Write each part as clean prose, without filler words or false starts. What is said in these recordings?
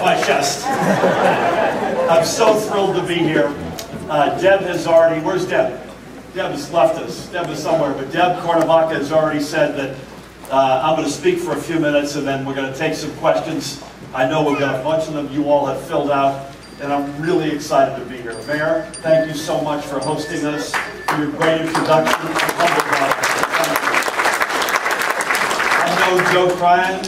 my chest. I'm so thrilled to be here. Deb has already, where's Deb? Deb has left us. Deb is somewhere, but Deb Cuernavaca has already said that I'm going to speak for a few minutes and then we're going to take some questions. I know we've got a bunch of them you all have filled out, and I'm really excited to be here. Mayor, thank you so much for hosting us, for your great introduction. I know Joe Cryan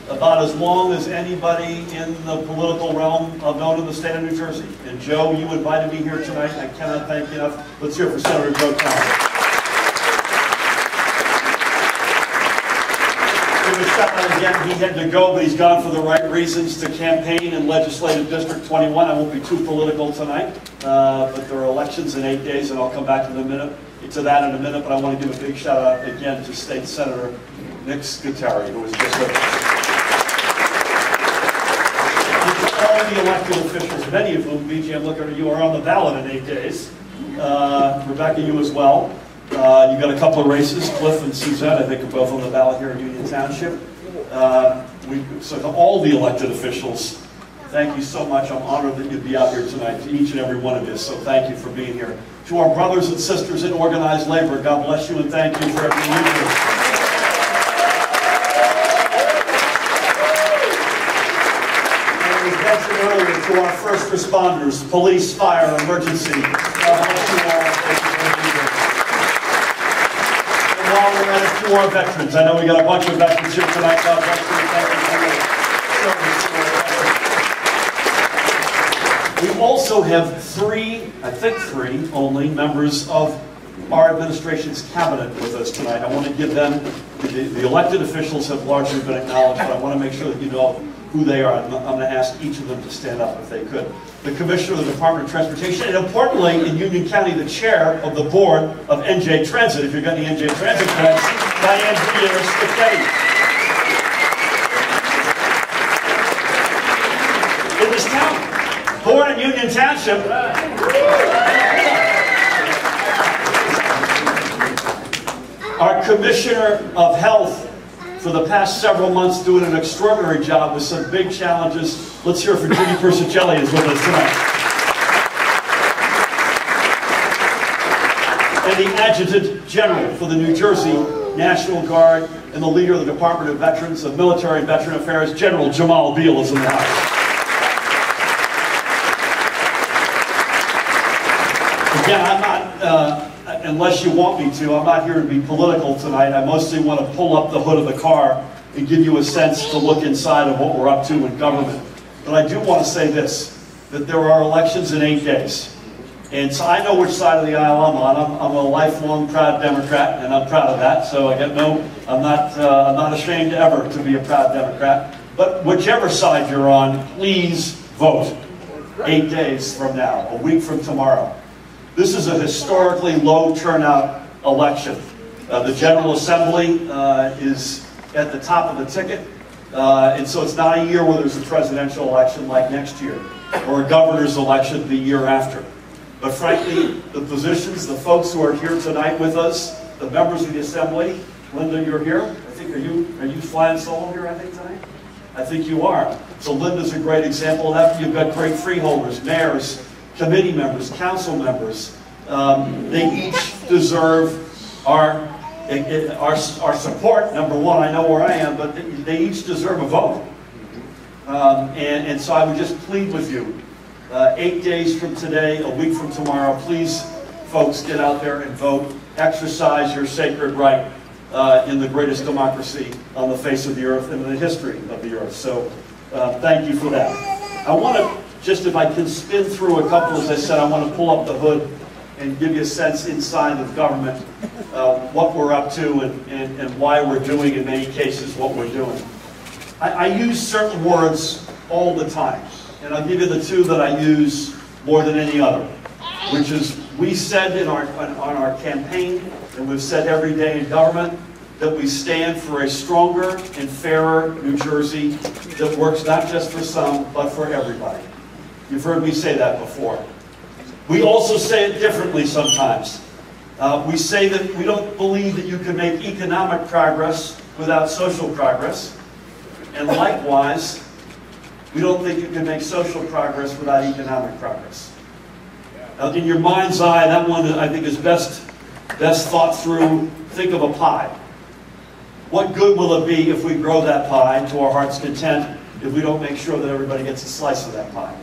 about as long as anybody in the political realm known in the state of New Jersey. And Joe, you invited me here tonight. I cannot thank you enough. Let's hear it for Senator Joe Cryan. Give a shout out again. He had to go, but he's gone for the right reasons to campaign in Legislative District 21. I won't be too political tonight, but there are elections in 8 days, and I'll come back to that in a minute. But I want to give a big shout out again to State Senator Nick Scuteri, who was just all the elected officials, many of whom, BG, I'm looking at you, are on the ballot in 8 days. Rebecca, you as well. You've got a couple of races, Cliff and Suzette, I think, are both on the ballot here in Union Township. So to all the elected officials, thank you so much. I'm honored that you'd be out here tonight, to each and every one of you, so thank you for being here. To our brothers and sisters in organized labor, God bless you and thank you for everything you do. Earlier, to our first responders, police, fire, emergency. God bless you all. And while we're at it, to our veterans. I know we got a bunch of veterans here tonight. God bless you. We also have three only, members of our administration's cabinet with us tonight. I want to give them, the elected officials have largely been acknowledged, but I want to make sure that you know who they are. I'm going to ask each of them to stand up if they could. The Commissioner of the Department of Transportation, and importantly, in Union County, the Chair of the Board of NJ Transit, if you've got any NJ Transit friends, Diane Gutierrez-Spaghetti. In this town, born in Union Township, our Commissioner of Health, for the past several months, doing an extraordinary job with some big challenges. Let's hear it for Judy Persicelli is with us tonight. And the Adjutant General for the New Jersey National Guard and the leader of the Department of Veterans of Military and Veteran Affairs, General Jamal Beal, is in the house. Again, I'm not, unless you want me to, I'm not here to be political tonight. I mostly want to pull up the hood of the car and give you a sense to look inside of what we're up to in government. But I do want to say this, that there are elections in 8 days. And so I know which side of the aisle I'm on. I'm a lifelong proud Democrat, and I'm proud of that. So I'm not ashamed ever to be a proud Democrat. But whichever side you're on, please vote 8 days from now, a week from tomorrow. This is a historically low turnout election. The General Assembly is at the top of the ticket, and so it's not a year where there's a presidential election like next year, or a governor's election the year after. But frankly, the positions, the folks who are here tonight with us, the members of the Assembly, Linda, you're here. I think, are you flying solo here, I think, tonight? I think you are. So Linda's a great example of that. You've got great freeholders, mayors, committee members, council members. They each deserve our support, number one. I know where I am, but they each deserve a vote. And so I would just plead with you, 8 days from today, a week from tomorrow, please, folks, get out there and vote. Exercise your sacred right in the greatest democracy on the face of the earth and in the history of the earth. So thank you for that. I want to just, if I can spin through a couple, as I said, I want to pull up the hood and give you a sense inside of government, what we're up to and why we're doing, in many cases, what we're doing. I use certain words all the time, and I'll give you the two that I use more than any other, which is, we said on our campaign, and we've said every day in government, that we stand for a stronger and fairer New Jersey that works not just for some, but for everybody. You've heard me say that before. We also say it differently sometimes. We say that we don't believe that you can make economic progress without social progress. And likewise, We don't think you can make social progress without economic progress. Now, in your mind's eye, that one I think is best thought through. Think of a pie. What good will it be if we grow that pie to our heart's content if we don't make sure that everybody gets a slice of that pie?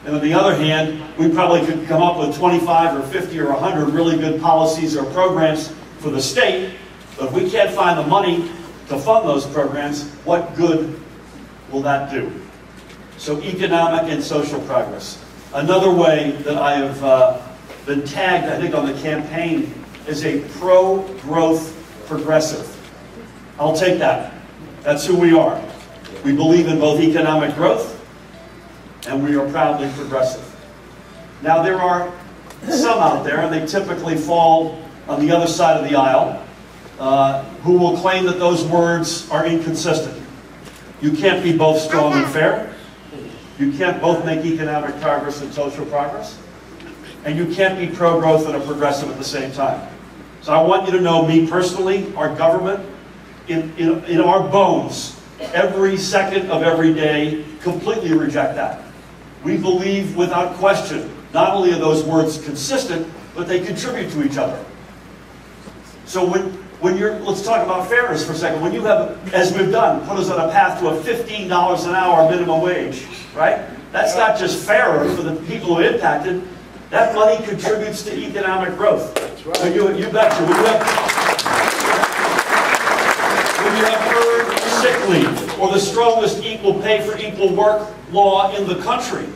And on the other hand, we probably could come up with 25 or 50 or 100 really good policies or programs for the state, but if we can't find the money to fund those programs, what good will that do? So economic and social progress. Another way that I have been tagged, I think, on the campaign is a pro-growth progressive. I'll take that. That's who we are. We believe in both economic growth and we are proudly progressive. Now there are some out there, and they typically fall on the other side of the aisle, who will claim that those words are inconsistent. You can't be both strong and fair. You can't both make economic progress and social progress. And you can't be pro-growth and a progressive at the same time. So I want you to know me personally, our government, in our bones, every second of every day, completely reject that. We believe without question, not only are those words consistent, but they contribute to each other. So let's talk about fairness for a second. When you have, as we've done, put us on a path to a $15 an hour minimum wage, right? That's not just fairer for the people who are impacted. That money contributes to economic growth. That's right. So you betcha. When you have earned sick leave, or the strongest equal pay for equal work law in the country,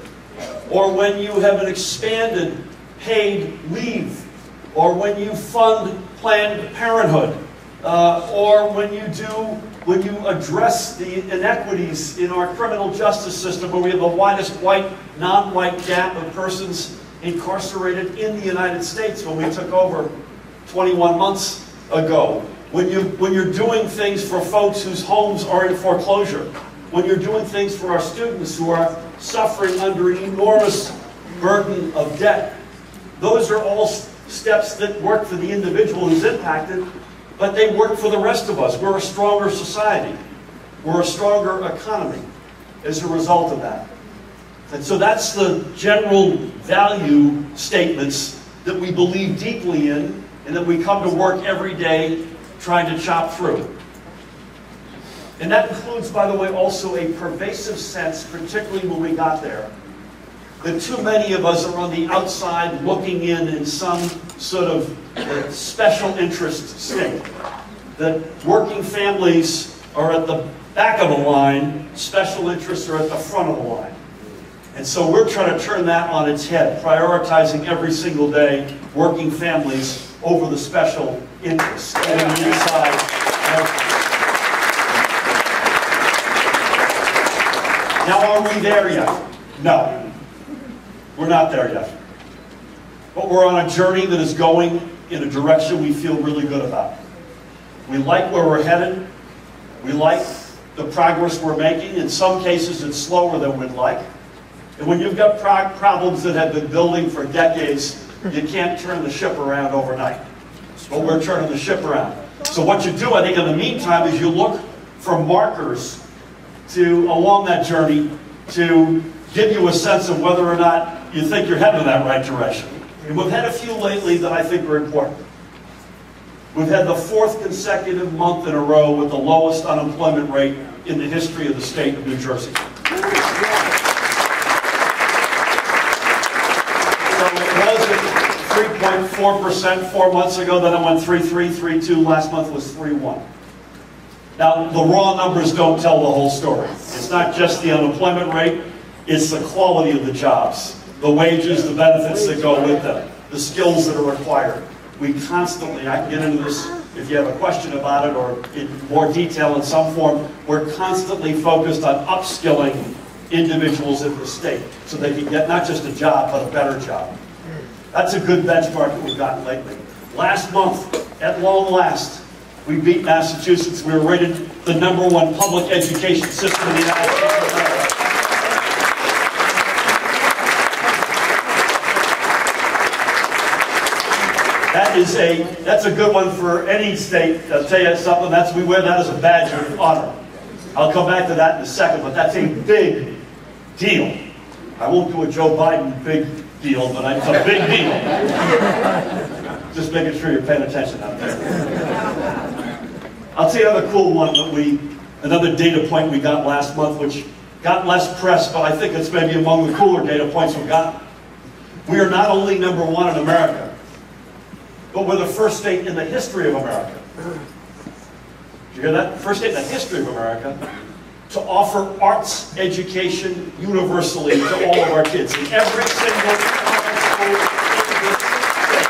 or when you have an expanded paid leave, or when you fund Planned Parenthood, or when you address the inequities in our criminal justice system, where we have the widest white, non-white gap of persons incarcerated in the United States when we took over 21 months ago. When you're doing things for folks whose homes are in foreclosure, when you're doing things for our students who are suffering under an enormous burden of debt, those are all steps that work for the individual who's impacted, but they work for the rest of us. We're a stronger society. We're a stronger economy as a result of that. And so that's the general value statements that we believe deeply in and that we come to work every day trying to chop through. And that includes, by the way, also a pervasive sense, particularly when we got there, that too many of us are on the outside looking in some sort of special interest state. That working families are at the back of the line, special interests are at the front of the line. And so we're trying to turn that on its head, prioritizing every single day working families over the special interests. And on the inside, now are we there yet? No. We're not there yet. But we're on a journey that is going in a direction we feel really good about. We like where we're headed. We like the progress we're making. In some cases, it's slower than we'd like. And when you've got problems that have been building for decades, you can't turn the ship around overnight. But we're turning the ship around. So what you do, I think, in the meantime, is you look for markers along that journey to give you a sense of whether or not you think you're heading in that right direction. And we've had a few lately that I think are important. We've had the 4th consecutive month in a row with the lowest unemployment rate in the history of the state of New Jersey. So it was at 3.4% 4 months ago, then it went 3.3, 3.2, last month was 3.1. Now, the raw numbers don't tell the whole story. It's not just the unemployment rate, it's the quality of the jobs, the wages, the benefits that go with them, the skills that are required. We constantly, I can get into this if you have a question about it or in more detail in some form, we're constantly focused on upskilling individuals in the state so they can get not just a job, but a better job. That's a good benchmark that we've gotten lately. Last month, at long last, we beat Massachusetts. We were rated the #1 public education system in the United States of America. That's a good one for any state. I'll tell you something, we wear that as a badge of honor. I'll come back to that in a second, but that's a big deal. I won't do a Joe Biden big deal, but it's a big deal. Just making sure you're paying attention out there. I'll tell you another cool one that another data point we got last month, which got less press, but I think it's maybe among the cooler data points we've got. We are not only number one in America, but we're the first state in the history of America. Did you hear that? First state in the history of America to offer arts education universally to all of our kids in every single public school in this state.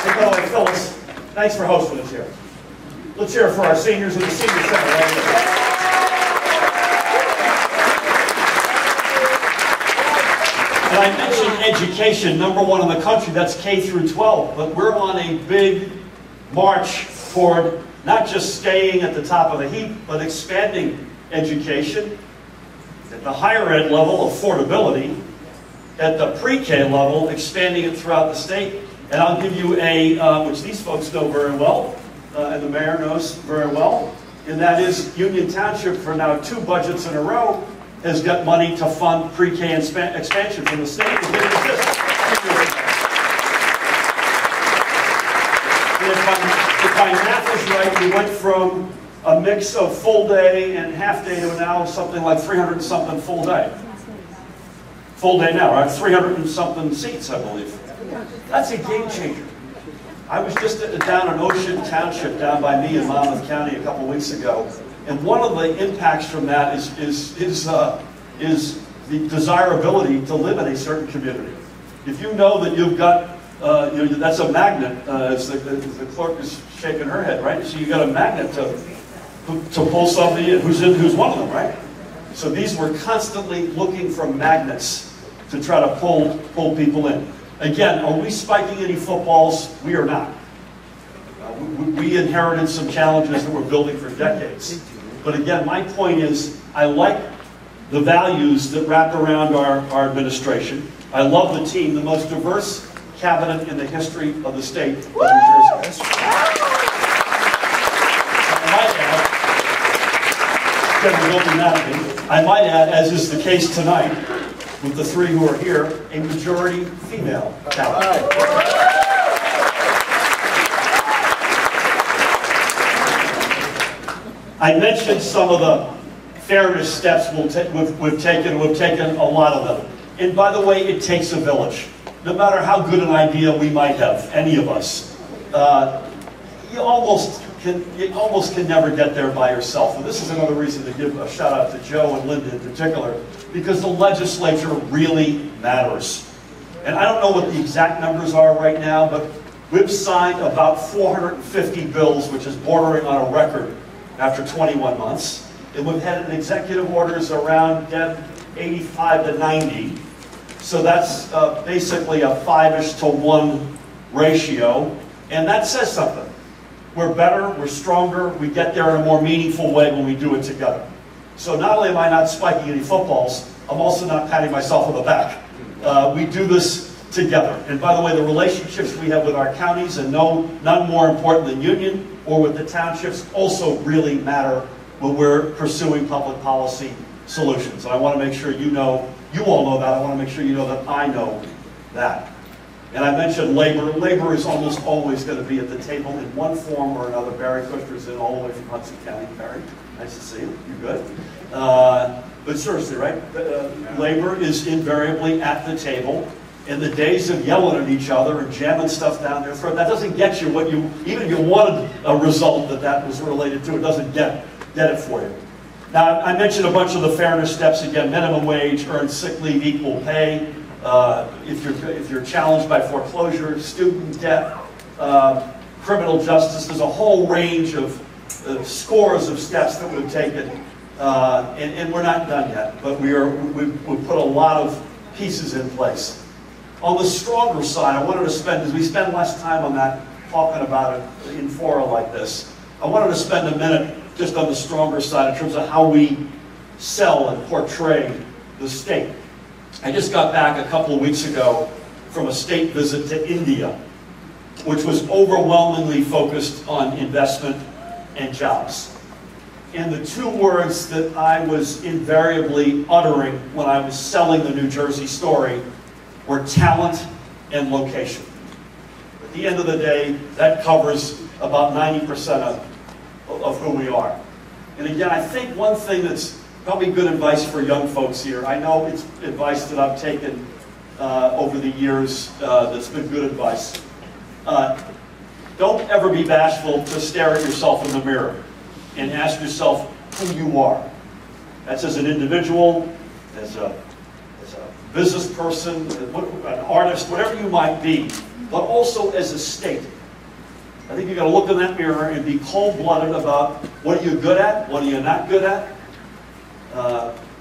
And by the way, Phyllis, thanks for hosting us here. Let's hear it for our seniors in the senior center right here. And I mentioned education, number one in the country, that's K through 12, but we're on a big march toward not just staying at the top of the heap, but expanding education at the higher ed level, affordability, at the pre-K level, expanding it throughout the state. And I'll give you which these folks know very well, and the mayor knows very well, and that is Union Township for now 2 budgets in a row has got money to fund pre-K expansion from the state. And if my math is right, we went from a mix of full day and half day to now something like 300 and something full day. Full day now, right? 300 and something seats, I believe. That's a game changer. I was just down in Ocean Township, down by me in Monmouth County a couple weeks ago, and one of the impacts from that is the desirability to live in a certain community. If you know that you've got, that's a magnet, as the clerk is shaking her head, right? So you got a magnet to pull somebody in who's one of them, right? So these were constantly looking for magnets to try to pull people in. Again, are we spiking any footballs? We are not. We inherited some challenges that we're building for decades. But again, my point is, I like the values that wrap around our administration. I love the team, the most diverse cabinet in the history of the state of New Jersey. I might add, as is the case tonight, with the 3 who are here, a majority female cabinet. I mentioned some of the fairness steps we've taken a lot of them. And by the way, it takes a village. No matter how good an idea we might have, any of us, you almost can never get there by yourself. And this is another reason to give a shout out to Joe and Linda in particular, because the legislature really matters. And I don't know what the exact numbers are right now, but we've signed about 450 bills, which is bordering on a record after 21 months. And we've had executive orders around 85 to 90. So that's basically a 5-ish to 1 ratio. And that says something. We're better, we're stronger, we get there in a more meaningful way when we do it together. So not only am I not spiking any footballs, I'm also not patting myself on the back. We do this together. And by the way, the relationships we have with our counties, and none more important than Union, or with the townships, also really matter when we're pursuing public policy solutions. And I want to make sure you all know that. I want to make sure you know that I know that. And I mentioned labor. Labor is almost always going to be at the table in one form or another. Barry Kushner's in all the way from Hudson County. Barry, nice to see you. You good? But seriously, right? Labor is invariably at the table. And the days of yelling at each other and jamming stuff down their throat, that doesn't get you what you, even if you wanted a result that was related to, it doesn't get it for you. Now, I mentioned a bunch of the fairness steps again: minimum wage, earned sick leave, equal pay. If you're challenged by foreclosure, student debt, criminal justice, there's a whole range of scores of steps that we've taken, and we're not done yet. But we've put a lot of pieces in place. On the stronger side, I wanted to spend, as we spend less time on that, talking about it in fora like this, I wanted to spend a minute just on the stronger side in terms of how we sell and portray the state. I just got back a couple of weeks ago from a state visit to India. which was overwhelmingly focused on investment and jobs. And the two words that I was invariably uttering when I was selling the New Jersey story were talent and location. At the end of the day, that covers about 90% of who we are. And again, I think one thing that's probably good advice for young folks here, I know it's advice that I've taken over the years that's been good advice. Don't ever be bashful to stare at yourself in the mirror and ask yourself who you are. That's as an individual, as a business person, an artist, whatever you might be, but also as a state. I think you've got to look in that mirror and be cold-blooded about what are you good at, what are you not good at,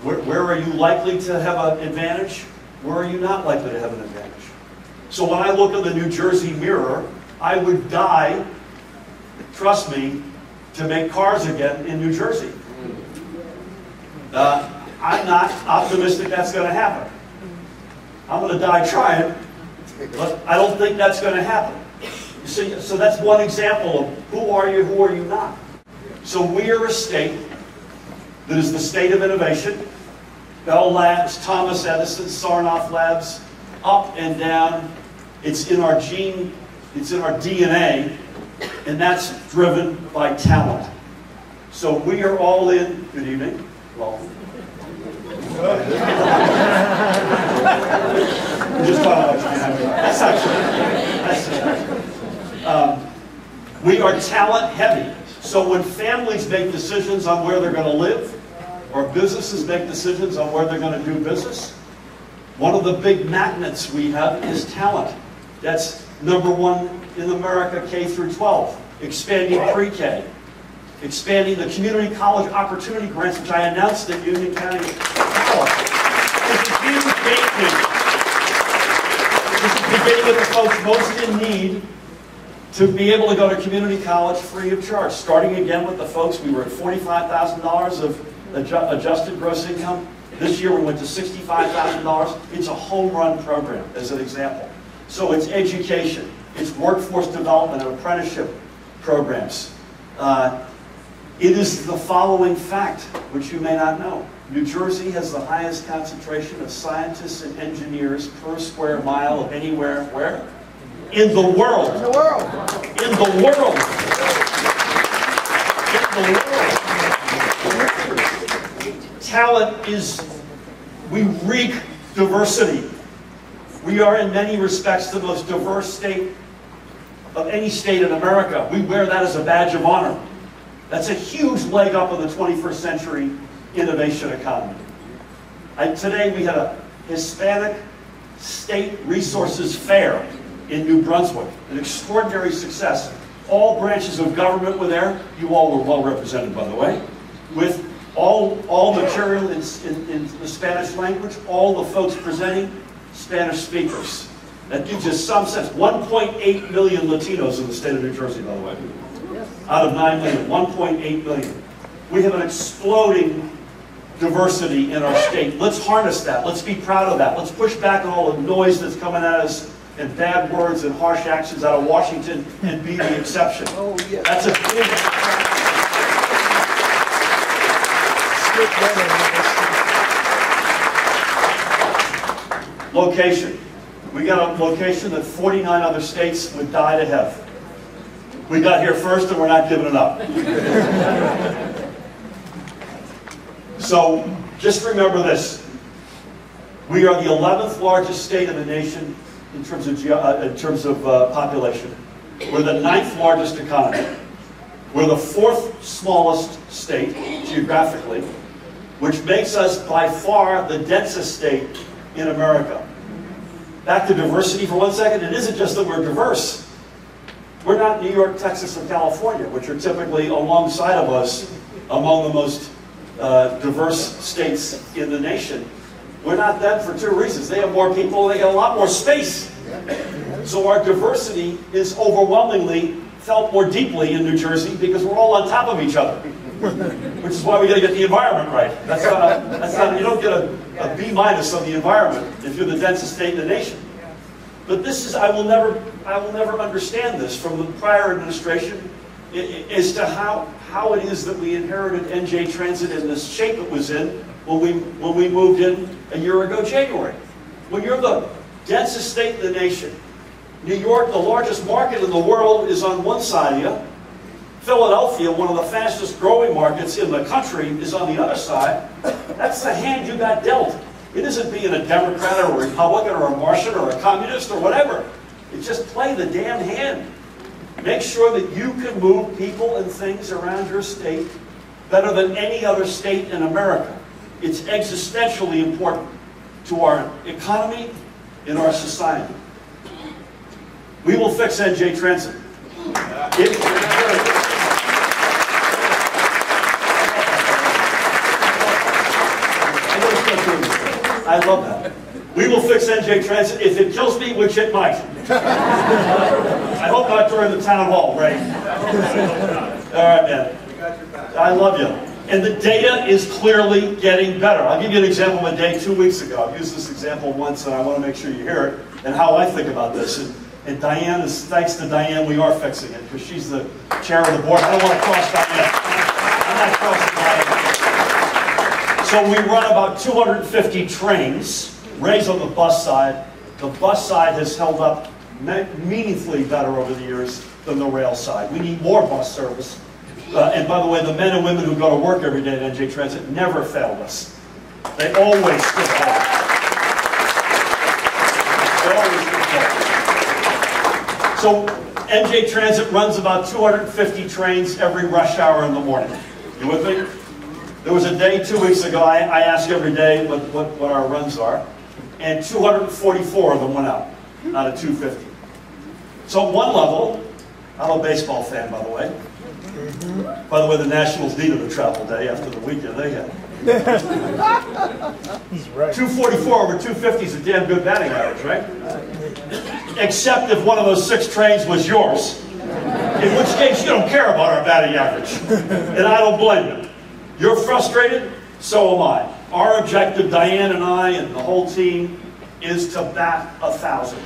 where are you likely to have an advantage, where are you not likely to have an advantage. So when I look in the New Jersey mirror, I would die, trust me, to make cars again in New Jersey. I'm not optimistic that's going to happen. I'm going to die trying, but I don't think that's going to happen. You see, so that's one example of who are you not. So we are a state that is the state of innovation. Bell Labs, Thomas Edison, Sarnoff Labs, up and down. It's in our gene, it's in our DNA, and that's driven by talent. So we are all in. Good evening. Well, just thought that's actually. We are talent heavy. So when families make decisions on where they're going to live, or businesses make decisions on where they're going to do business, one of the big magnets we have is talent. That's #1 in America, K through 12. Expanding pre-K. Expanding the community college opportunity grants, which I announced at Union County College. This is huge game changer. This is beginning with the folks most in need to be able to go to community college free of charge. Starting again with the folks, we were at $45,000 of adjusted gross income. This year we went to $65,000. It's a home run program, as an example. So it's education, it's workforce development and apprenticeship programs. It is the following fact, which you may not know. New Jersey has the highest concentration of scientists and engineers per square mile of anywhere, where? In the world. In the world. In the world. In the world. Talent is, we reek diversity. We are in many respects the most diverse state of any state in America. We wear that as a badge of honor. That's a huge leg up in the 21st century innovation economy. Today we had a Hispanic State Resources Fair in New Brunswick, an extraordinary success. All branches of government were there. You all were well represented, by the way, with all material in the Spanish language, all the folks presenting Spanish speakers. That gives you some sense. 1.8 million Latinos in the state of New Jersey, by the way. Out of 9 million, 1.8 million. We have an exploding diversity in our state. Let's harness that. Let's be proud of that. Let's push back on all the noise that's coming at us and bad words and harsh actions out of Washington and be the exception. Oh, yeah. That's a big location. We got a location that 49 other states would die to have. We got here first and we're not giving it up. So just remember this. We are the 11th largest state in the nation in terms of population. We're the 9th largest economy. We're the 4th smallest state geographically, which makes us by far the densest state in America. Back to diversity for 1 second. It isn't just that we're diverse. We're not New York, Texas, and California, which are typically alongside of us among the most diverse states in the nation. We're not them for 2 reasons. They have more people, and they got a lot more space. So our diversity is overwhelmingly felt more deeply in New Jersey because we're all on top of each other. Which is why we got to get the environment right. You don't get a B- on the environment if you're the densest state in the nation. But this is, I will never understand this from the prior administration as to how it is that we inherited NJ Transit in this shape it was in when we moved in a year ago, January. When you're the densest state in the nation, New York, the largest market in the world, is on one side of you. Philadelphia, one of the fastest growing markets in the country, is on the other side. That's the hand you got dealt. It isn't being a Democrat or a Republican or a Martian or a communist or whatever. It's just play the damn hand. Make sure that you can move people and things around your state better than any other state in America. It's existentially important to our economy and our society. We will fix NJ Transit. I love that. We will fix NJ Transit if it kills me, which it might. I hope not during the town hall, right? All right, man. I love you. And the data is clearly getting better. I'll give you an example of a day 2 weeks ago. I've used this example once, and I want to make sure you hear it, and how I think about this. And Diane is, thanks to Diane, we are fixing it, because she's the chair of the board. I don't want to cross Diane. I'm not crossing Diane. So we run about 250 trains, raised on the bus side. The bus side has held up meaningfully better over the years than the rail side. We need more bus service. And by the way, the men and women who go to work every day at NJ Transit never failed us. They always stood forward. They always stood forward. So NJ Transit runs about 250 trains every rush hour in the morning. You with me? There was a day 2 weeks ago, I ask every day what our runs are, and 244 of them went out of 250. So at one level, I'm a baseball fan, by the way. By the way, the Nationals needed a travel day after the weekend they had. He's right. 244 over 250 is a damn good batting average, right? Except if one of those 6 trains was yours. In which case, you don't care about our batting average. And I don't blame you. You're frustrated, so am I. Our objective, Diane and I and the whole team, is to bat 1,000.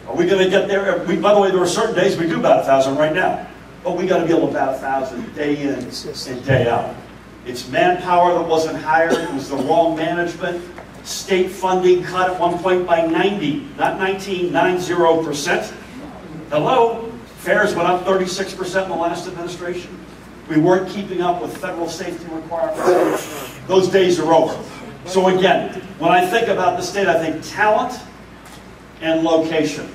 Are we going to get there? By the way, there are certain days we do bat 1,000 right now. But we got to be able to bat 1,000 day in and day out. It's manpower that wasn't hired. It was the wrong management. State funding cut at one point by 90, not 90%. Hello? Fares went up 36% in the last administration. We weren't keeping up with federal safety requirements. Those days are over. So again, when I think about the state, I think talent and location.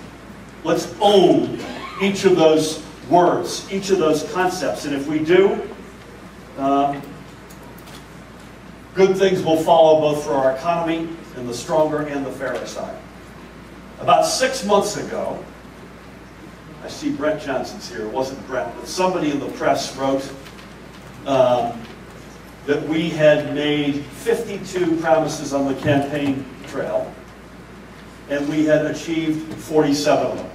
Let's own each of those words, each of those concepts. And if we do, good things will follow both for our economy and the stronger and the fairer side. About 6 months ago, I see Brett Johnson's here. It wasn't Brett, but somebody in the press wrote that we had made 52 promises on the campaign trail, and we had achieved 47 of them.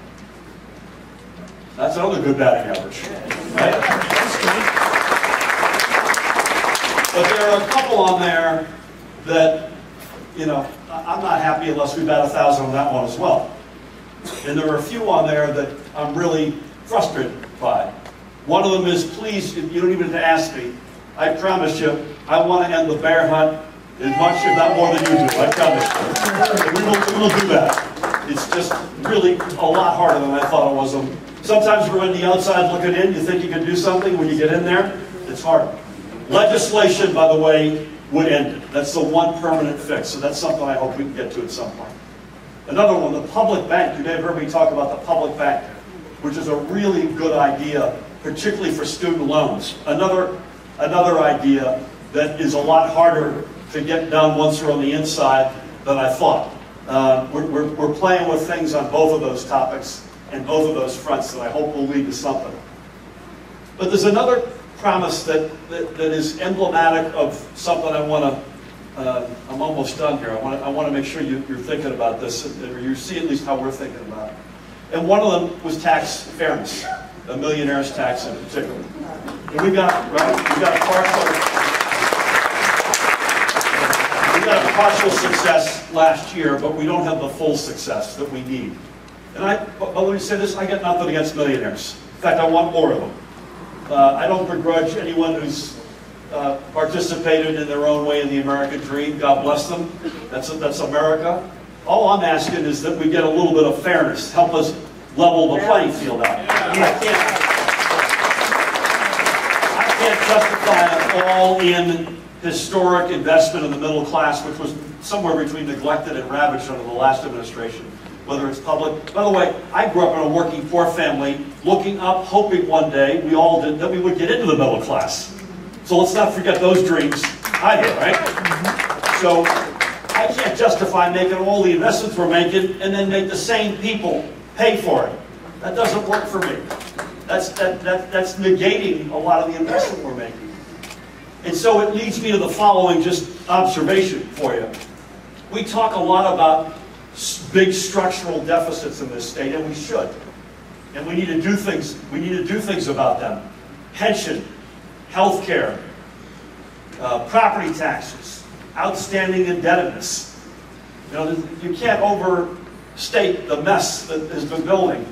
That's another good batting average, right? But there are a couple on there that, you know, I'm not happy unless we bat 1,000 on that one as well. And there are a few on there that I'm really frustrated by. One of them is, please, you don't even have to ask me, I promise you, I want to end the bear hunt as much, if not more than you do. I promise you. We will do that. It's just really a lot harder than I thought it was. Sometimes we're on the outside looking in. You think you can do something. When you get in there, it's hard. Legislation, by the way, would end it. That's the one permanent fix. So that's something I hope we can get to at some point. Another one, the public bank. You may have heard me talk about the public bank, which is a really good idea, particularly for student loans. Another idea that is a lot harder to get done once we're on the inside than I thought. We're playing with things on both of those topics and both of those fronts that I hope will lead to something. But there's another promise that is emblematic of something I want to, I'm almost done here. I want to make sure you're thinking about this, or you see at least how we're thinking about it. And one of them was tax fairness, a millionaire's tax in particular. And we got, right, we got a partial, we got a partial success last year, but we don't have the full success that we need. And but let me say this, I got nothing against millionaires. In fact, I want more of them. I don't begrudge anyone who's participated in their own way in the American dream. God bless them. That's America. All I'm asking is that we get a little bit of fairness. Help us level the playing field out. I can't justify an all-in historic investment in the middle class, which was somewhere between neglected and ravaged under the last administration, whether it's public. By the way, I grew up in a working poor family, looking up, hoping one day we all did that we would get into the middle class. So let's not forget those dreams either, right? So I can't justify making all the investments we're making and then make the same people pay for it. That doesn't work for me. That's negating a lot of the investment we're making. And so it leads me to the following just observation for you. We talk a lot about big structural deficits in this state, and we should. And we need to do things. We need to do things about them. Pension, health care, property taxes, outstanding indebtedness. You know, you can't overstate the mess that has been building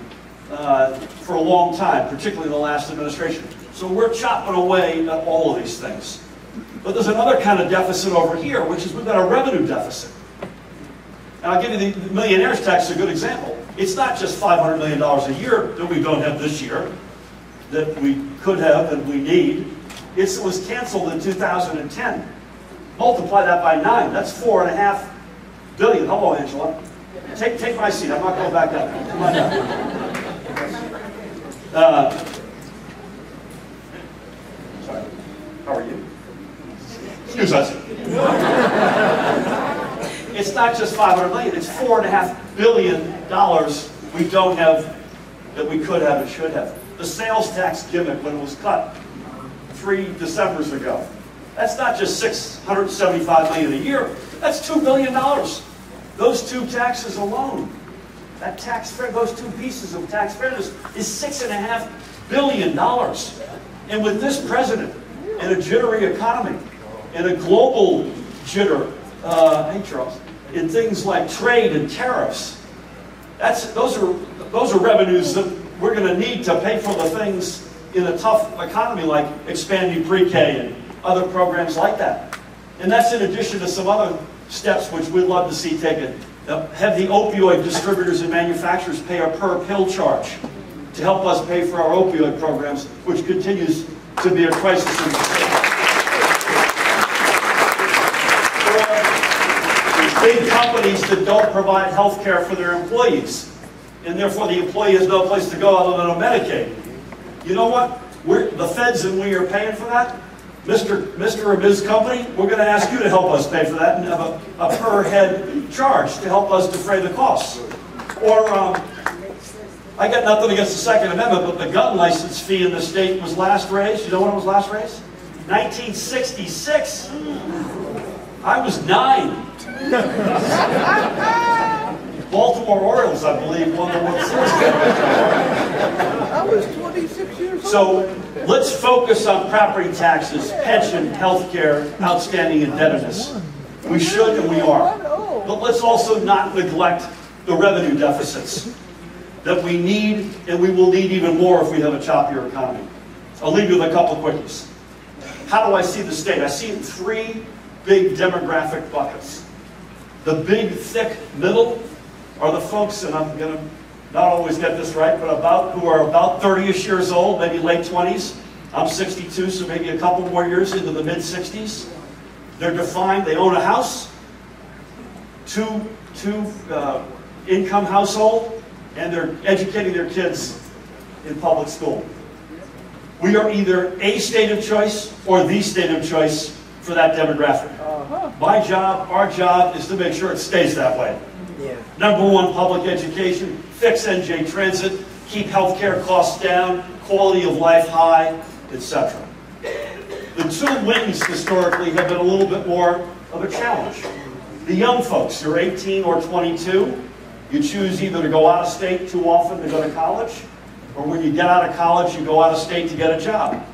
for a long time, particularly in the last administration. So we're chopping away at all of these things. But there's another kind of deficit over here, which is we've got a revenue deficit. And I'll give you the millionaires tax is a good example. It's not just $500 million a year that we don't have this year, that we could have and we need. It was canceled in 2010. Multiply that by 9. That's $4.5 billion. Hello, Angela. Take my seat. I'm not going back up. Come on down. Sorry. How are you? Excuse us. It's not just $500 million. It's $4.5 billion we don't have that we could have and should have. The sales tax gimmick, when it was cut 3 Decembers ago, that's not just $675 million a year. That's $2 billion. Those two taxes alone, those two pieces of tax fairness is $6.5 billion. And with this president and a jittery economy and a global jitter, hey Charles, in things like trade and tariffs, those are revenues that we're going to need to pay for the things in a tough economy like expanding pre-K and other programs like that. And that's in addition to some other steps which we'd love to see taken. Have the opioid distributors and manufacturers pay a per pill charge to help us pay for our opioid programs, which continues to be a crisis in the state. Big companies that don't provide health care for their employees, and therefore the employee has no place to go other than a Medicaid. You know what? The feds and we are paying for that. Mr. or Ms. Company, we're going to ask you to help us pay for that and have a per head charge to help us defray the costs. Or, I got nothing against the Second Amendment, but the gun license fee in the state was last raised. You know when it was last raised? 1966. I was 9. Baltimore Orioles, I believe, won the World Series. I was 26 years old. So let's focus on property taxes, pension, health care, outstanding indebtedness. We should and we are. But let's also not neglect the revenue deficits that we need, and we will need even more if we have a choppier economy. I'll leave you with a couple quickies. How do I see the state? I see it in 3 big demographic buckets. The big, thick middle are the folks, and I'm going to not always get this right, but who are about 30-ish years old, maybe late 20s. I'm 62, so maybe a couple more years into the mid-60s. They're defined, they own a house, two income household, and they're educating their kids in public school. We are either a state of choice or the state of choice for that demographic. My job, our job, is to make sure it stays that way. Yeah. Number 1, public education, fix NJ Transit, keep healthcare costs down, quality of life high, etc. The 2 wings historically have been a little bit more of a challenge. The young folks, you're 18 or 22, you choose either to go out of state too often to go to college, or when you get out of college, you go out of state to get a job.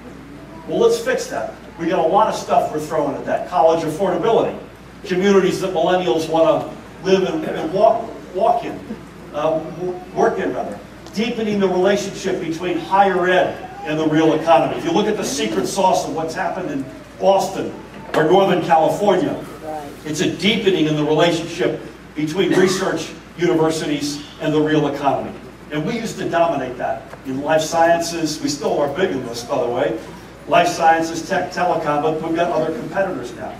Well, let's fix that. We got a lot of stuff we're throwing at that. College affordability. communities that millennials want to live and walk in, work in rather. Deepening the relationship between higher ed and the real economy. If you look at the secret sauce of what's happened in Boston or Northern California, it's a deepening in the relationship between research universities and the real economy. And we used to dominate that in life sciences. We still are big in this, by the way. Life sciences, tech, telecom, but we've got other competitors now.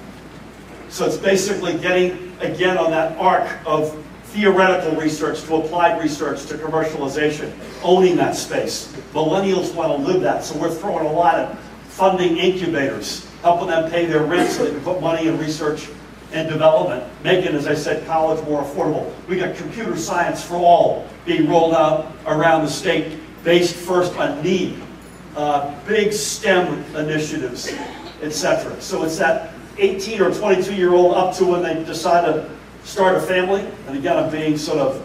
So it's basically getting, again, on that arc of theoretical research to applied research to commercialization, owning that space. Millennials want to live that, so we're throwing a lot of funding incubators, helping them pay their rent so they can put money in research and development, making, as I said, college more affordable. We got computer science for all being rolled out around the state, based first on need, big STEM initiatives, etc. So it's that 18 or 22-year-old up to when they decide to start a family, and again, I'm being sort of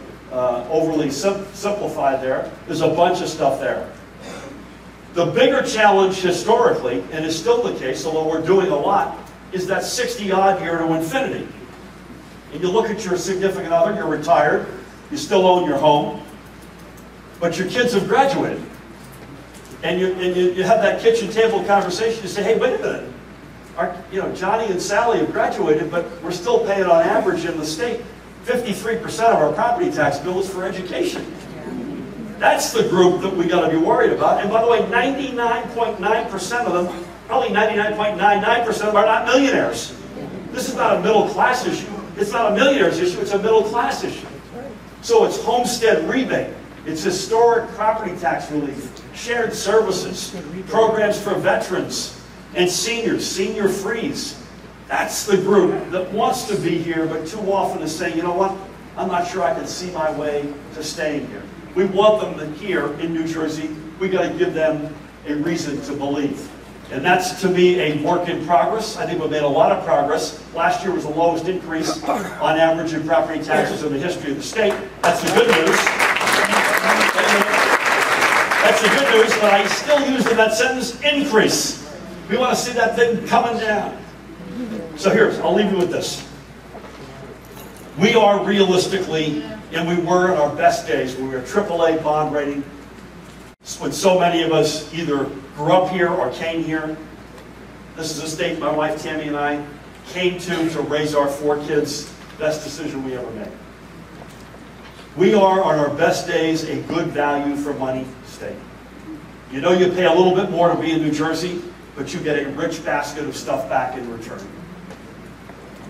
overly simplified there. There's a bunch of stuff there. The bigger challenge historically, and is still the case, although we're doing a lot, is that 60-odd year to infinity. And you look at your significant other, you're retired, you still own your home, but your kids have graduated. And you have that kitchen table conversation, you say, hey, wait a minute. Johnny and Sally have graduated, but we're still paying on average in the state 53% of our property tax bill is for education. That's the group that we got to be worried about. And by the way, 99.9% of them, probably 99.99% of them are not millionaires. This is not a middle class issue. It's not a millionaire's issue, it's a middle class issue. So it's homestead rebate. It's historic property tax relief, shared services, programs for veterans and seniors, senior freeze. That's the group that wants to be here, but too often is saying, you know what, I'm not sure I can see my way to staying here. We want them here in New Jersey. We got to give them a reason to believe. And that's, to me, a work in progress. I think we've made a lot of progress. Last year was the lowest increase on average in property taxes in the history of the state. That's the good news. That's the good news, but I still use in that sentence, increase. We want to see that thing coming down. So I'll leave you with this. We are realistically, and we were in our best days when we were AAA bond rating, when so many of us either grew up here or came here. This is a state my wife Tammy and I came to raise our 4 kids. Best decision we ever made. We are, on our best days, a good value for money state. You know you pay a little bit more to be in New Jersey, but you get a rich basket of stuff back in return.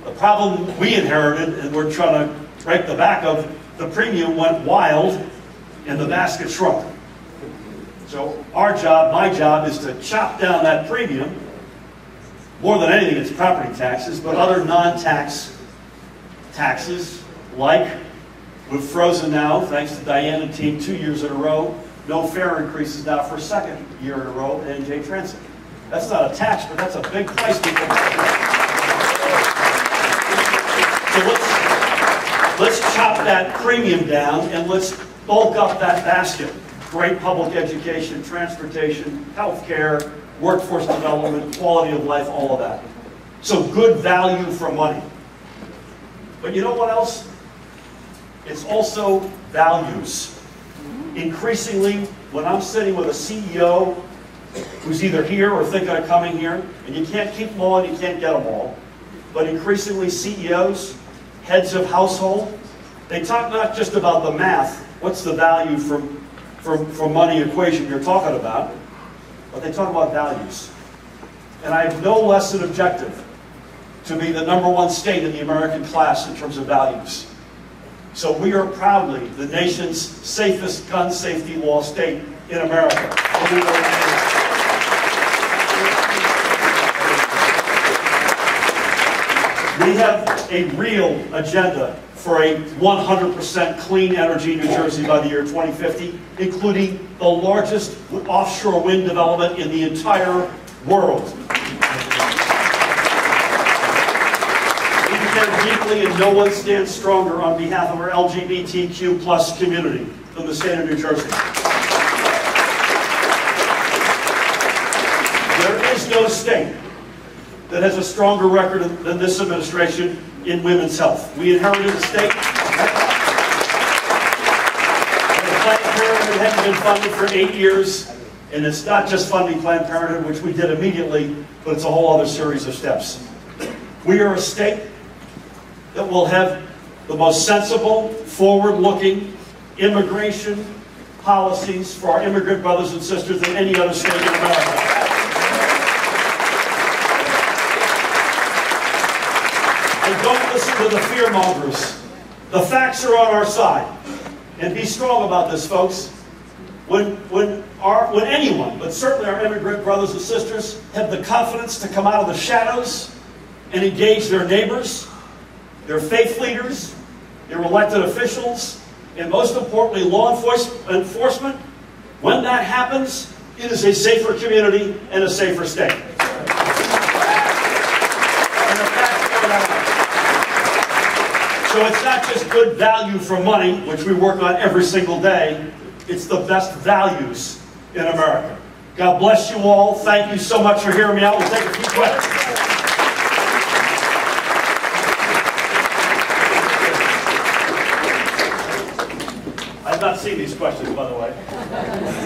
The problem we inherited, and we're trying to break the back of, the premium went wild and the basket shrunk. So our job, my job, is to chop down that premium. More than anything, it's property taxes, but other non-tax taxes, like we've frozen now, thanks to Diane and team, 2 years in a row. No fare increases now for a 2nd year in a row at NJ Transit. That's not a tax, but that's a big price people pay. So let's chop that premium down and let's bulk up that basket. Great public education, transportation, healthcare, workforce development, quality of life, all of that. So good value for money. But you know what else? It's also values. Increasingly, when I'm sitting with a CEO who's either here or thinking of coming here, and you can't keep them all and you can't get them all, but increasingly CEOs, heads of household, they talk not just about the math, what's the value from money equation you're talking about, but they talk about values. And I have no less an objective to be the #1 state in the American class in terms of values. So we are proudly the nation's safest gun safety law state in America. We have a real agenda for a 100% clean energy New Jersey by the year 2050, including the largest offshore wind development in the entire world. We care deeply and no one stands stronger on behalf of our LGBTQ+ community than the state of New Jersey. There is no state that has a stronger record than this administration in women's health. We inherited a state where Planned Parenthood hadn't been funded for 8 years, and it's not just funding Planned Parenthood, which we did immediately, but it's a whole other series of steps. We are a state that will have the most sensible, forward-looking immigration policies for our immigrant brothers and sisters than any other state in America. And don't listen to the fear-mongers. The facts are on our side. And be strong about this, folks. When anyone, but certainly our immigrant brothers and sisters, have the confidence to come out of the shadows and engage their neighbors, their faith leaders, their elected officials, and most importantly, law enforcement, when that happens, it is a safer community and a safer state. And the facts bear that out. So it's not just good value for money, which we work on every single day, it's the best values in America. God bless you all. Thank you so much for hearing me out. We'll take a few questions. I've not seen these questions, by the way.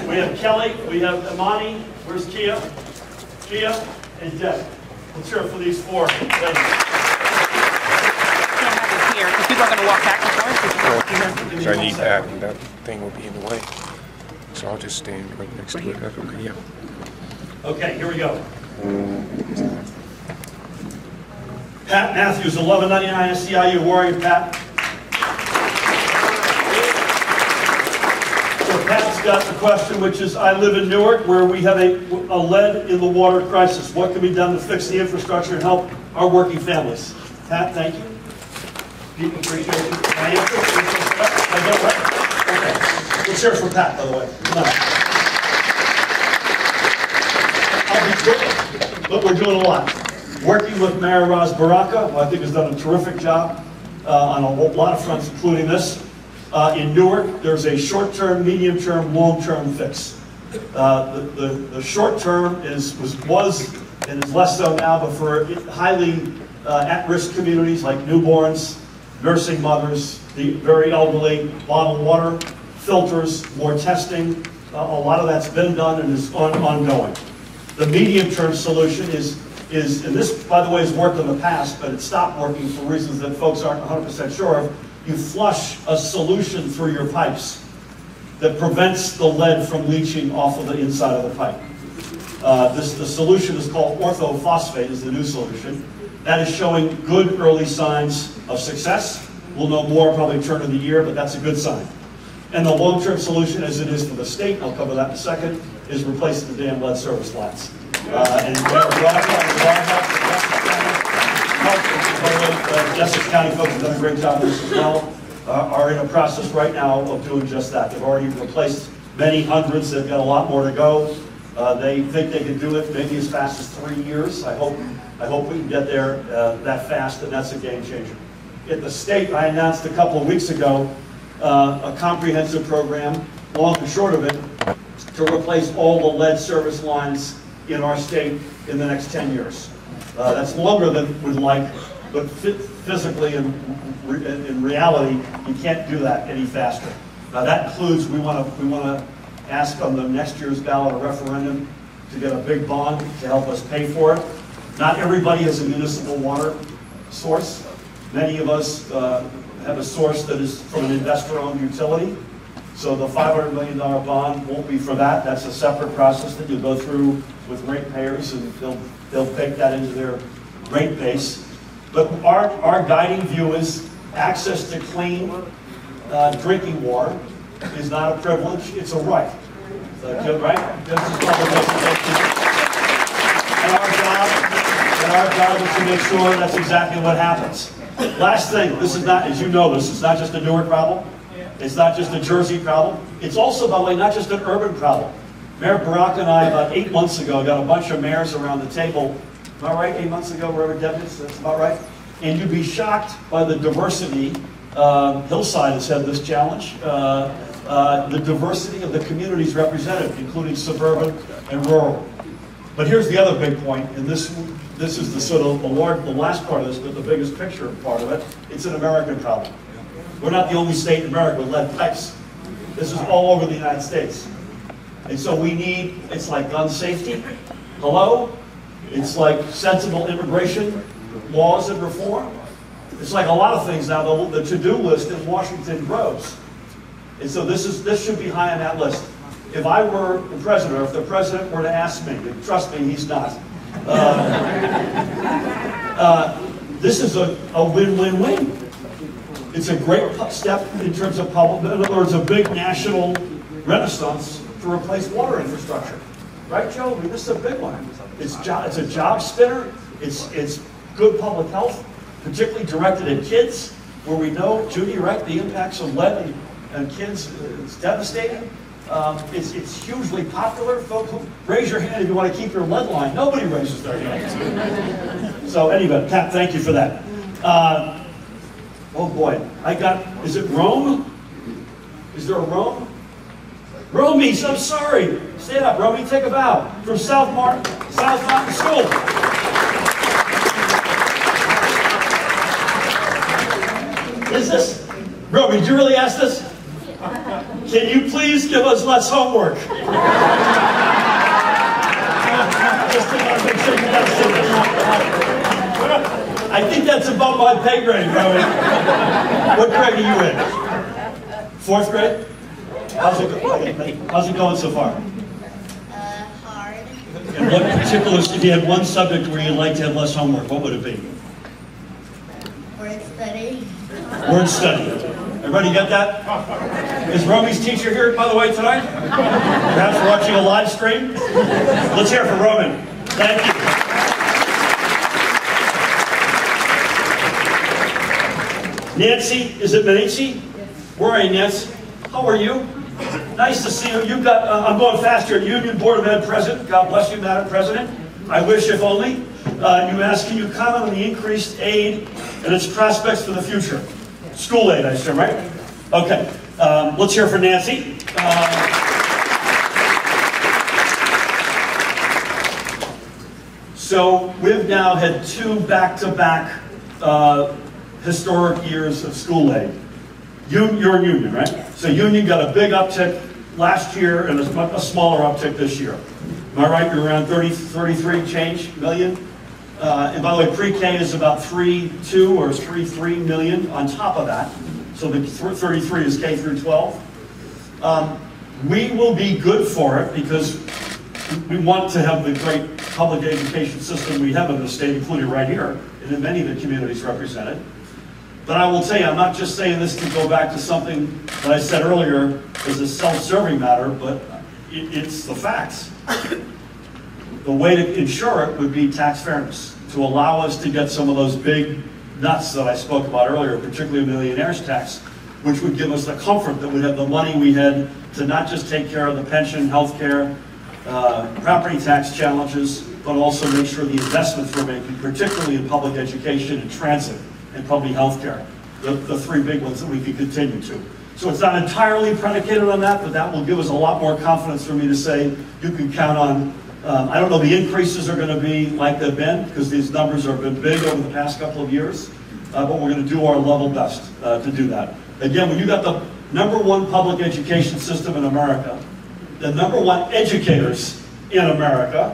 We have Kelly, we have Imani, where's Kia? Kia and Deb. Let's hear it for these four ladies. Here, because people are going to walk back and forth. So I need that, and that thing will be in the way. So I'll just stand right next to it. That's okay, yeah. Okay, here we go. Pat Matthews, 1199 SCIU. Where are you, Pat? So Pat's got the question, which is, I live in Newark, where we have a lead in the water crisis. What can be done to fix the infrastructure and help our working families? Pat, thank you. People appreciate you. Can I answer? Okay. Let's hear it from Pat, by the way. Come on. I'll be quick, but we're doing a lot. Working with Mayor Ras Baraka, who I think has done a terrific job on a lot of fronts, including this. In Newark, there's a short-term, medium-term, long-term fix. The short-term was and is less so now, but for highly at-risk communities like newborns, nursing mothers, the very elderly, bottled water, filters, more testing. A lot of that's been done and is ongoing. The medium-term solution is, and this, by the way, has worked in the past, but it stopped working for reasons that folks aren't 100% sure of. You flush a solution through your pipes that prevents the lead from leaching off of the inside of the pipe. The solution is called orthophosphate, is the new solution. That is showing good early signs of success. We'll know more probably turn of the year, but that's a good sign. And the long-term solution, as it is for the state, I'll cover that in a second, is replacing the damn lead service lines. And Essex County folks have done a great job of this as well, are in a process right now of doing just that. They've already replaced many hundreds. They've got a lot more to go. They think they can do it maybe as fast as 3 years. I hope we can get there that fast, and that's a game changer. At the state, I announced a couple of weeks ago a comprehensive program, long and short of it, to replace all the lead service lines in our state in the next 10 years. That's longer than we'd like, but physically and in reality, you can't do that any faster. That includes, we want to ask on the next year's ballot a referendum to get a big bond to help us pay for it. Not everybody has a municipal water source. Many of us have a source that is from an investor-owned utility. So the $500 million bond won't be for that. That's a separate process that you go through with ratepayers, and they'll bake that into their rate base. But our guiding view is access to clean drinking water is not a privilege, it's a right. Right? This is public education. And our job is to make sure that's exactly what happens. Last thing, this is not, as you know, this is not just a Newark problem. It's not just a Jersey problem. It's also, by the way, not just an urban problem. Mayor Baraka and I, about 8 months ago, got a bunch of mayors around the table. Am I right? 8 months ago, wherever Deb is, that's about right. And you'd be shocked by the diversity. Hillside has had this challenge. The diversity of the communities represented, including suburban and rural. But here's the other big point, and this this is the sort of the last part of this, but the biggest picture part of it. It's an American problem. We're not the only state in America with lead pipes. This is all over the United States. And so we need, it's like gun safety. Hello? It's like sensible immigration laws and reform. It's like a lot of things now, the to-do list in Washington grows. And so this should be high on that list. If I were the president, or if the president were to ask me, and trust me, he's not, this is a win-win-win. It's a great step in terms of public, in other words, a big national renaissance to replace water infrastructure. Right, Joe? I mean, this is a big one. It's a job spinner. It's good public health, particularly directed at kids, where we know, Judy, right, the impacts of lead and kids, it's devastating. It's hugely popular. Folks, raise your hand if you want to keep your lead line. Nobody raises their hand. So anyway, Pat, thank you for that. Oh boy, is it Rome? Is there a Rome? Romies, I'm sorry. Stand up, Romy, take a bow. From South Mountain School. Is this? Romy, did you really ask this? Can you please give us less homework? Just to make sure you guys see this. I think that's above my pay grade, Romy. What grade are you in? 4th grade? How's it going so far? Hard. And what particulars, if you had one subject where you'd like to have less homework, what would it be? Word study. Word study. Everybody get that? Is Romy's teacher here, by the way, tonight? Perhaps watching a live stream? Let's hear it for Roman. Thank you. Nancy, is it Nancy? Where are you, Nancy? How are you? Nice to see you. You've got, I'm going faster, Union Board of Ed President. God bless you, Madam President. I wish if only. You asked, can you comment on the increased aid and its prospects for the future? School aid, I assume, right? Okay. Let's hear for Nancy. So we've now had 2 back-to-back historic years of school aid. You're in Union, right? So Union got a big uptick last year and a smaller uptick this year. Am I right? You're around 33 change million? And by the way, pre-K is about 3.2 or 3.3 million on top of that. So the 33 is K through 12. We will be good for it because we want to have the great public education system we have in the state, including right here, and in many of the communities represented. But I will tell you, I'm not just saying this to go back to something that I said earlier as a self-serving matter, but it's the facts. The way to ensure it would be tax fairness, to allow us to get some of those big nuts that I spoke about earlier, particularly the millionaire's tax, which would give us the comfort that we'd have the money we had to not just take care of the pension, health care, property tax challenges, but also make sure the investments we're making, particularly in public education and transit and public health care, the 3 big ones that we can continue to. So it's not entirely predicated on that, but that will give us a lot more confidence for me to say you can count on. I don't know the increases are going to be like they've been, because these numbers have been big over the past couple of years, but we're going to do our level best to do that. Again, when you got the #1 public education system in America, the #1 educators in America,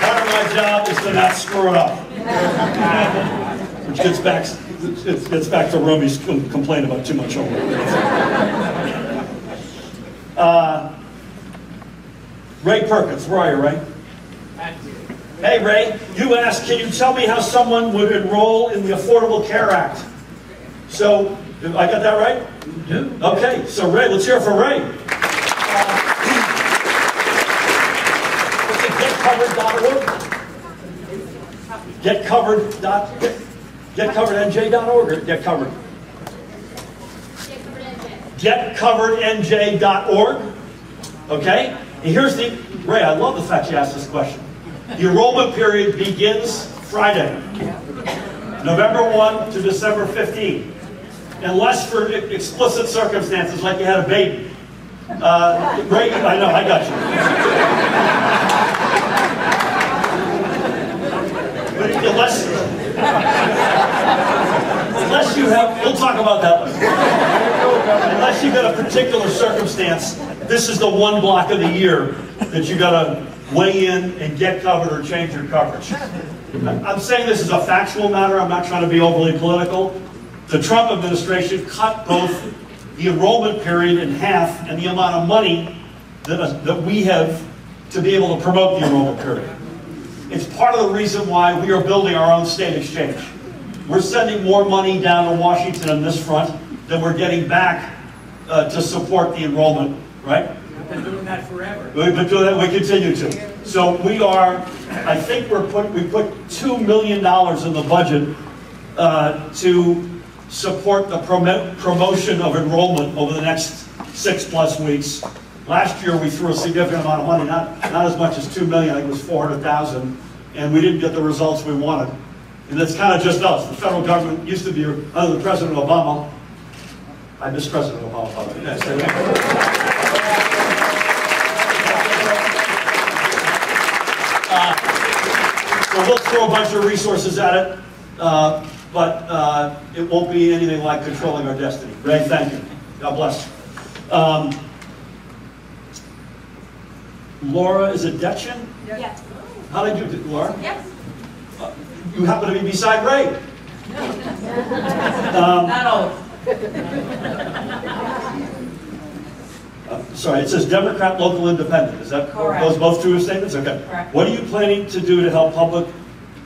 part of my job is to not screw it up. Which gets back to Romy's complaint about too much homework. Ray Perkins, where are you, Ray? Hey, Ray, you asked, can you tell me how someone would enroll in the Affordable Care Act? So, I got that right? Yeah. Okay, so Ray, let's hear it for Ray. GetCoveredNJ.org or GetCovered? GetCoveredNJ.org. Okay? And here's the, Ray, I love the fact you asked this question. The enrollment period begins Friday, November 1 to December 15. Unless for explicit circumstances like you had a baby. Ray, I know, I got you. But unless you have, we'll talk about that later. Unless you've got a particular circumstance, this is the one block of the year that you got to weigh in and get covered or change your coverage. I'm saying this is a factual matter. I'm not trying to be overly political. The Trump administration cut both the enrollment period in half and the amount of money that we have to be able to promote the enrollment period. It's part of the reason why we are building our own state exchange. We're sending more money down to Washington on this front than we're getting back to support the enrollment, right? We've been doing that forever. We've been doing that, we continue to. So we are, I think we put $2 million in the budget to support the promotion of enrollment over the next 6+ weeks. Last year we threw a significant amount of money, not as much as $2 million, I think it was $400,000, and we didn't get the results we wanted. And that's kind of just us. The federal government used to be, under President Obama, I miss President Obama, by the way. So we'll throw a bunch of resources at it, but it won't be anything like controlling our destiny. Ray, thank you. God bless. Laura, is it Detchen? Yes. How did you do, Laura? Yes. You happen to be beside Ray. Not all. Sorry, it says Democrat, local, independent. Is that Correct. those both true statements? Okay. Correct. What are you planning to do to help public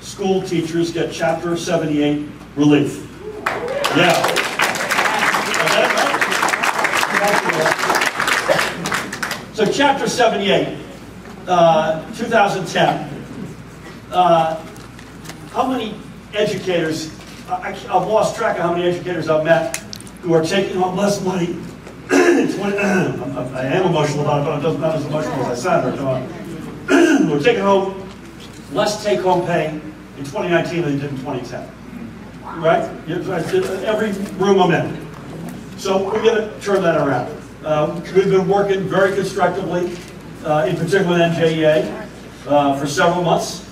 school teachers get Chapter 78 relief? Yeah. So Chapter 78, 2010. How many educators? I've lost track of how many educators I've met who are taking home less money. I am emotional about it, but I'm not as emotional as I sound. We're taking home less take-home pay in 2019 than they did in 2010. Right? Every room I'm in. So we're going to turn that around. We've been working very constructively, in particular with NJEA, for several months.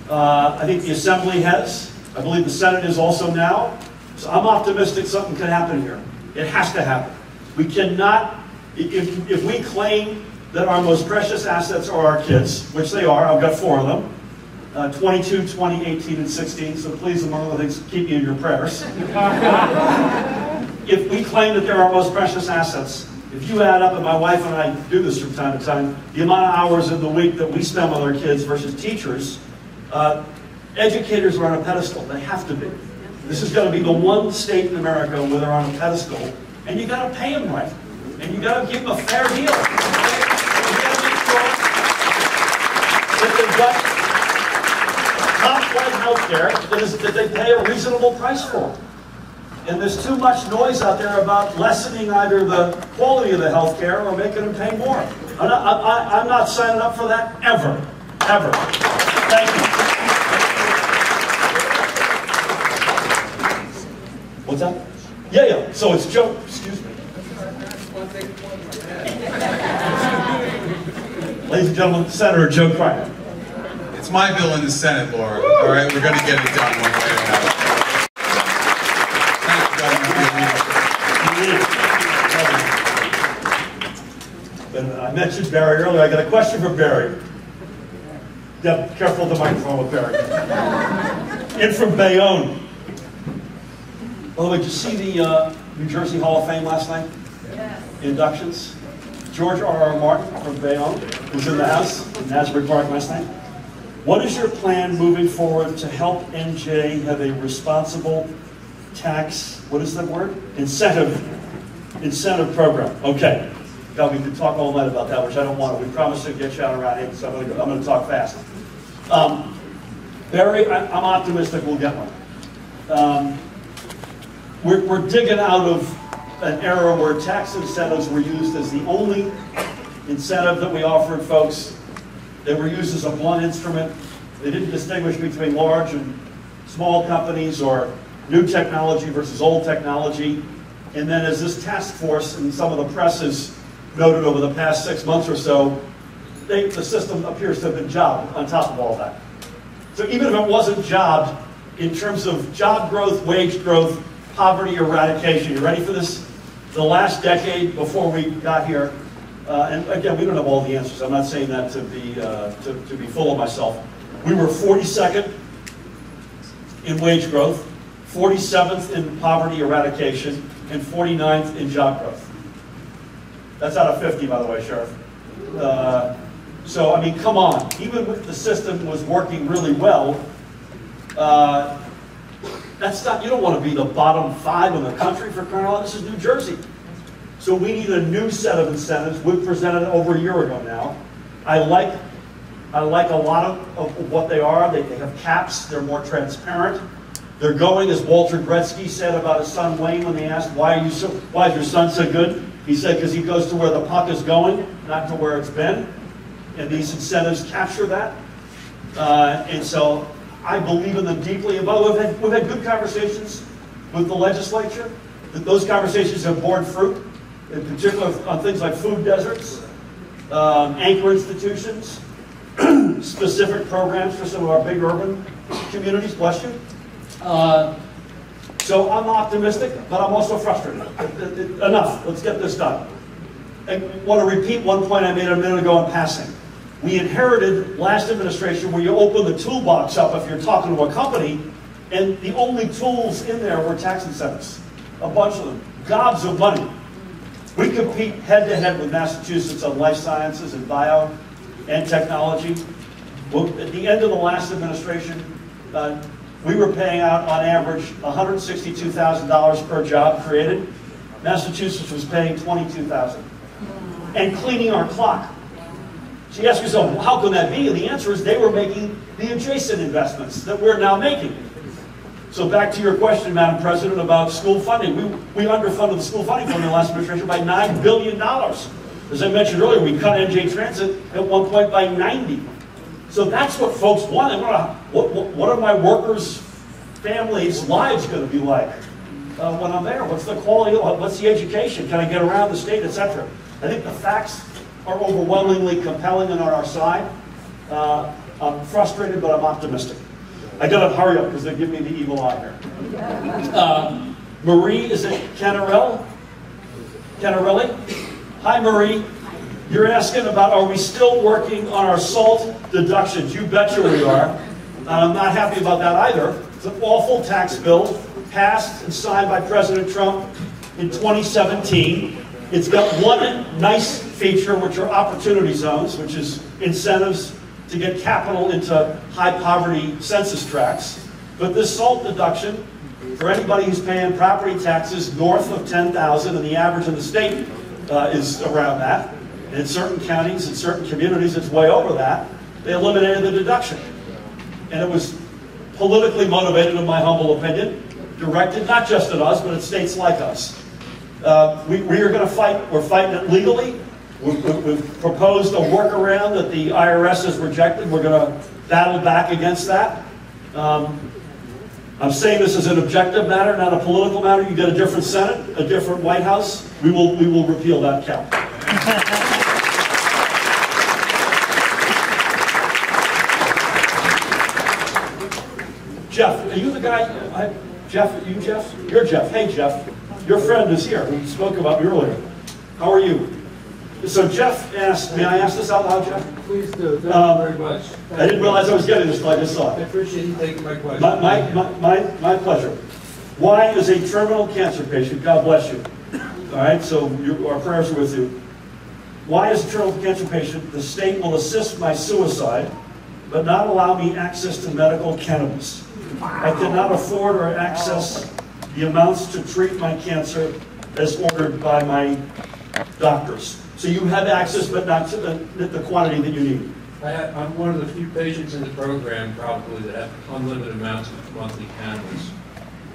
I think the Assembly has. I believe the Senate is also now. So I'm optimistic something can happen here. It has to happen. We cannot, if we claim that our most precious assets are our kids, which they are, I've got 4 of them, 22, 20, 18, and 16, so please, among other things, keep me in your prayers. If we claim that they're our most precious assets, if you add up, and my wife and I do this from time to time, the amount of hours in the week that we spend with our kids versus teachers, educators are on a pedestal. They have to be. This is going to be the one state in America where they're on a pedestal, and you got to pay them right, and you got to give them a fair deal. You got to make sure that they've got top-flight health care that they pay a reasonable price for. And there's too much noise out there about lessening either the quality of the health care or making them pay more. I'm not signing up for that ever, ever. Thank you. What's that? Yeah. So it's Joe. Excuse me. Ladies and gentlemen, Senator Joe Cryer. It's my bill in the Senate, Laura. All right, we're going to get it done one way or another. I mentioned Barry earlier. I got a question for Barry. Deb, careful with the microphone with Barry. In from Bayonne. By the way, did you see the New Jersey Hall of Fame last night? Yes. Inductions. George R.R. Martin from Bayonne was in the house in Asbury Park last night. What is your plan moving forward to help NJ have a responsible tax, what is that word? Incentive program. Okay. God, we could talk all night about that, which I don't want to. We promised to get you out around 8, so I'm going to talk fast. Barry, I'm optimistic we'll get one. We're digging out of an era where tax incentives were used as the only incentive that we offered folks. They were used as a blunt instrument. They didn't distinguish between large and small companies or new technology versus old technology. And then as this task force and some of the press has noted over the past 6 months or so, the system appears to have been jobbed on top of all that. So even if it wasn't jobbed, in terms of job growth, wage growth, poverty eradication, you ready for this? The last decade before we got here, and again, we don't have all the answers. I'm not saying that to be full of myself. We were 42nd in wage growth, 47th in poverty eradication, and 49th in job growth. That's out of 50, by the way, Sheriff. So, I mean, come on. Even if the system was working really well, that's not, you don't want to be the bottom 5 in the country for crying out loud. This is New Jersey. So we need a new set of incentives. We presented it over a year ago now. I like a lot of what they are. They have caps. They're more transparent. They're going, as Walter Gretzky said about his son Wayne when they asked, why is your son so good? He said, because he goes to where the puck is going, not to where it's been. And these incentives capture that. And so I believe in them deeply. And by the way, we've had good conversations with the legislature. Those conversations have borne fruit, in particular on things like food deserts, anchor institutions, specific programs for some of our big urban communities. Bless you. So I'm optimistic, but I'm also frustrated. Enough. Let's get this done. I want to repeat one point I made a minute ago in passing. We inherited last administration where you open the toolbox up if you're talking to a company, and the only tools in there were tax incentives. A bunch of them. Gobs of money. We compete head-to-head with Massachusetts on life sciences and bio and technology. Well, at the end of the last administration, we were paying out, on average, $162,000 per job created. Massachusetts was paying $22,000. And cleaning our clock. So you ask yourself, well, how can that be? And the answer is they were making the adjacent investments that we're now making. So back to your question, Madam President, about school funding. We underfunded the school funding from the last administration by $9 billion. As I mentioned earlier, we cut NJ Transit at one point by 90. So that's what folks want. They want what are my workers' families' lives going to be like when I'm there? What's the quality? What's the education? Can I get around the state, etc.? I think the facts are overwhelmingly compelling and on our side. I'm frustrated, but I'm optimistic. I gotta hurry up because they give me the evil eye here. Marie, is it Canarelli? Hi, Marie. You're asking about, are we still working on our SALT deductions? You betcha we are. I'm not happy about that either. It's an awful tax bill passed and signed by President Trump in 2017. It's got one nice feature, which are opportunity zones, which is incentives to get capital into high poverty census tracts. But this SALT deduction, for anybody who's paying property taxes north of $10,000, and the average in the state is around that, in certain counties, in certain communities, it's way over that, they eliminated the deduction. And it was politically motivated, in my humble opinion, directed not just at us, but at states like us. We are going to fight. We're fighting it legally. We've proposed a workaround that the IRS has rejected. We're going to battle back against that. I'm saying this is an objective matter, not a political matter. You get a different Senate, a different White House. We will repeal that cap. Jeff, are you the guy? Jeff, are you Jeff? You're Jeff. Hey, Jeff. Your friend is here who spoke about me earlier. How are you? So Jeff asked, may I ask this out loud, Jeff? Please do. Thank you very much. I didn't realize I was getting this until I just saw I it. appreciate you taking my question. My pleasure. Why is a terminal cancer patient, God bless you, all right, so our prayers are with you. Why is a terminal cancer patient, the state will assist my suicide, but not allow me access to medical cannabis? I cannot afford or access the amounts to treat my cancer as ordered by my doctors. So you have access, but not to the quantity that you need. I'm one of the few patients in the program probably that have unlimited amounts of monthly cannabis.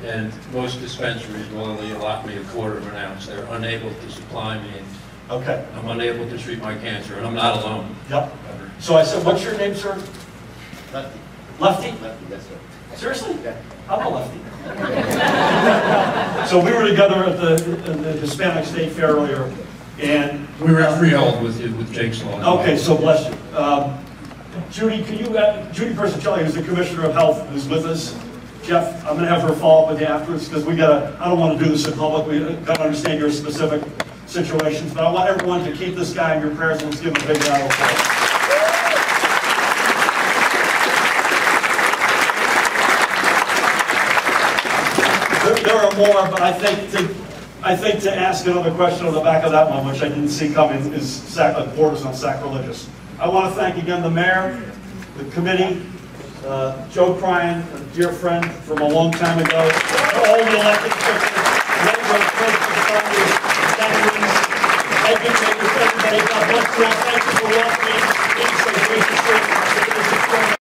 And most dispensaries will only allot me a quarter of an ounce. They're unable to supply me. Okay. I'm unable to treat my cancer, and I'm not alone. Yep. So I said, what's your name, sir? Lefty. Lefty? Lefty, yes, sir. Seriously? Yeah. I'm a lefty. So we were together at the Hispanic State Fair earlier. And We were at Freehold with Jake Sloan. okay, so bless you. Judy, can you, Judy Persicelli, who's the Commissioner of Health, who's with us. Jeff, I'm gonna have her follow up with you afterwards, because we gotta, I don't wanna do this in public, we gotta understand your specific situations, but I want everyone to keep this guy in your prayers, and let's give him a big round of applause. There are more, but I think to ask another question on the back of that one, which I didn't see coming, is borders on sacrilegious. I want to thank again the mayor, the committee, Joe Cryan, a dear friend from a long time ago, all the elected officials.